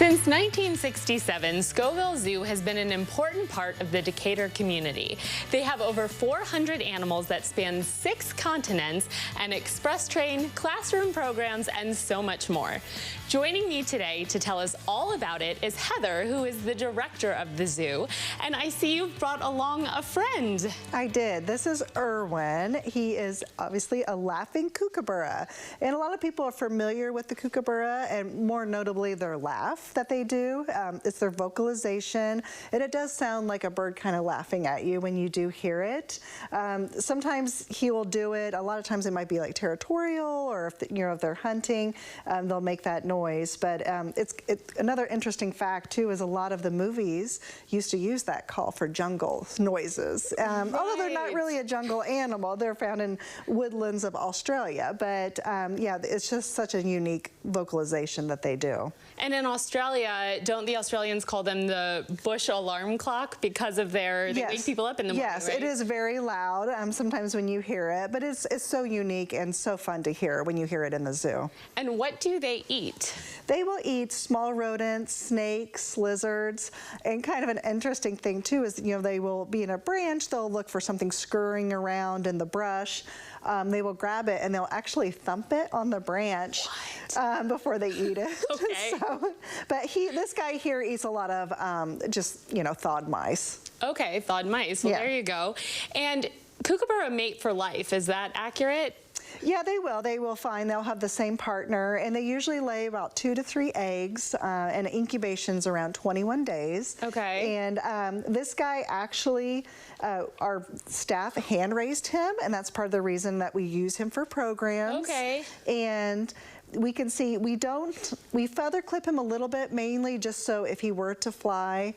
Since 1967, Scovill Zoo has been an important part of the Decatur community. They have over 400 animals that span 6 continents, an express train, classroom programs, and so much more. Joining me today to tell us all about it is Heather, who is the director of the zoo. And I see you've brought along a friend. I did. This is Irwin. He is obviously a laughing kookaburra. And a lot of people are familiar with the kookaburra, and more notably their laugh that they do. It's their vocalization, and it does sound like a bird kind of laughing at you when you do hear it. Sometimes he will do it. A lot of times it might be like territorial, or if they're hunting, they'll make that noise. But it's another interesting fact too is a lot of the movies used to use that call for jungle noises. Although they're not really a jungle animal, they're found in woodlands of Australia. But yeah, it's just such a unique vocalization that they do. And in Australia, don't the Australians call them the bush alarm clock because of they wake people up in the morning, Yes, right? It is very loud sometimes when you hear it, but it's so unique and so fun to hear when you hear it in the zoo. And what do they eat? They will eat small rodents, snakes, lizards, and kind of an interesting thing too is, they will be in a branch, they'll look for something scurrying around in the brush. They will grab it and they'll actually thump it on the branch before they eat it. Okay. But this guy here eats a lot of thawed mice. Okay, thawed mice. Well, there you go. And kookaburra mate for life. Is that accurate? Yeah, they will. They'll have the same partner, and they usually lay about 2 to 3 eggs, and incubation's around 21 days. Okay. And this guy actually, our staff hand-raised him, and that's part of the reason that we use him for programs. Okay. And we can see, we feather clip him a little bit, mainly just so if he were to fly,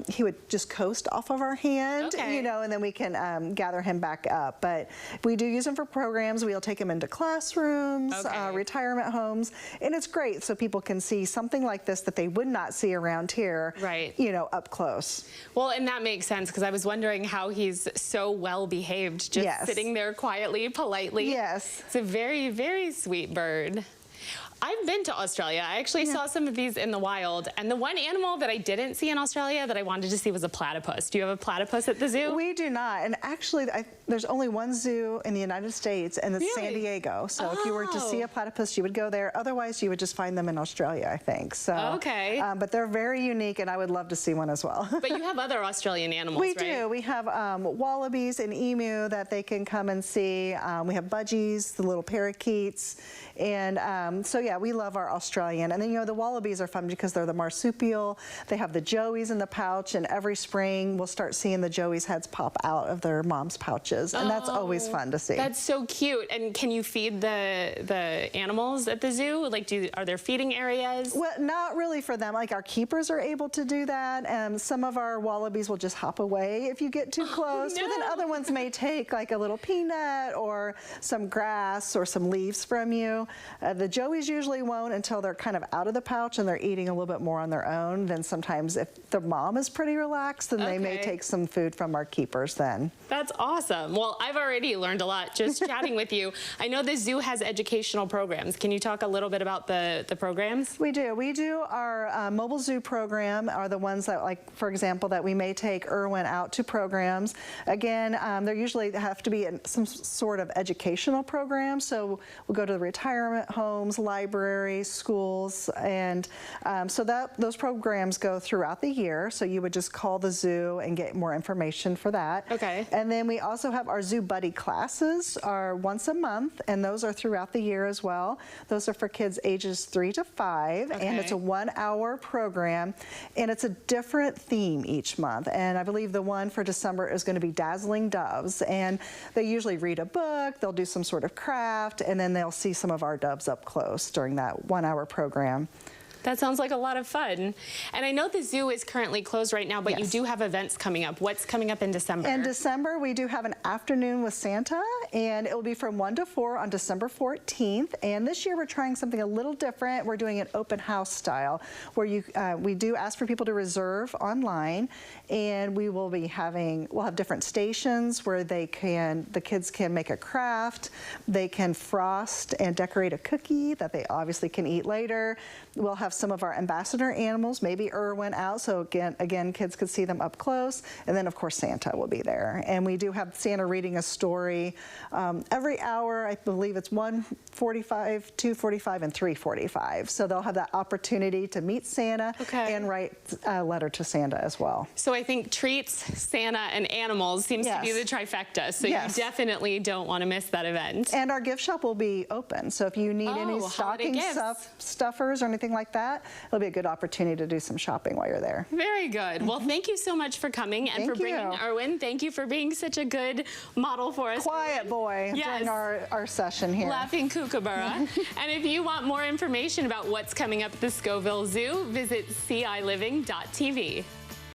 he would just coast off of our hand, and then we can gather him back up. But we do use him for programs. We'll take him into classrooms, retirement homes, and it's great so people can see something like this that they would not see around here, right? Up close. Well, and that makes sense because I was wondering how he's so well behaved, just sitting there quietly, politely. Yes. It's a very, very sweet bird. I've been to Australia. I actually saw some of these in the wild, and the one animal that I didn't see in Australia that I wanted to see was a platypus. Do you have a platypus at the zoo? We do not, and actually there's only one zoo in the United States, and it's San Diego. So if you were to see a platypus, you would go there. Otherwise, you would just find them in Australia, I think. So, but they're very unique, and I would love to see one as well. But you have other Australian animals, right? We do. We have wallabies and emu that they can come and see. We have budgies, the little parakeets, and so yeah, we love our Australian. And then, the wallabies are fun because they're the marsupial. They have the joeys in the pouch, and every spring we'll start seeing the joeys' heads pop out of their mom's pouches, and that's always fun to see. That's so cute. And can you feed the animals at the zoo? Like, are there feeding areas? Well, not really for them. Like, our keepers are able to do that, and some of our wallabies will just hop away if you get too close. But then other ones may take like a little peanut or some grass or some leaves from you. The joeys usually won't until they're kind of out of the pouch and they're eating a little bit more on their own. Then sometimes if the mom is pretty relaxed, then they may take some food from our keepers then. That's awesome. Well, I've already learned a lot just chatting with you. I know the zoo has educational programs. Can you talk a little bit about the programs? We do. We do our mobile zoo program are the ones that, like, for example, that we may take Irwin out to programs. Again, they usually have to be in some sort of educational program. So we'll go to the retirement homes, libraries, schools, and so those programs go throughout the year. So you would just call the zoo and get more information for that. Okay. And then we also have our Zoo Buddy classes are once a month, and those are throughout the year as well. Those are for kids ages 3 to 5, and it's a 1-hour program, and it's a different theme each month. And I believe the one for December is going to be Dazzling Doves, and they usually read a book, they'll do some sort of craft, and then they'll see some of our doves up close during that 1-hour program. That sounds like a lot of fun. And I know the zoo is currently closed right now, but you do have events coming up. What's coming up in December? In December, we do have an afternoon with Santa, and it will be from 1 to 4 on December 14th. And this year we're trying something a little different. We're doing an open house style where we do ask for people to reserve online, and we'll have different stations where the kids can make a craft, they can frost and decorate a cookie that they obviously can eat later. We'll have some of our ambassador animals, maybe Irwin out, so again kids could see them up close, and then of course Santa will be there. And we do have Santa reading a story every hour. I believe it's 1:45, 2:45, and 3:45. So they'll have that opportunity to meet Santa and write a letter to Santa as well. So I think treats, Santa, and animals seems to be the trifecta. So you definitely don't want to miss that event. And our gift shop will be open. So if you need any stocking stuffers or anything like that, it'll be a good opportunity to do some shopping while you're there. Very good. Well, thank you so much for coming and for bringing Irwin. Thank you for being such a good model for us. Quiet boy during our session here. Laughing Kookaburra. And if you want more information about what's coming up at the Scovill Zoo, visit ciLiving.tv.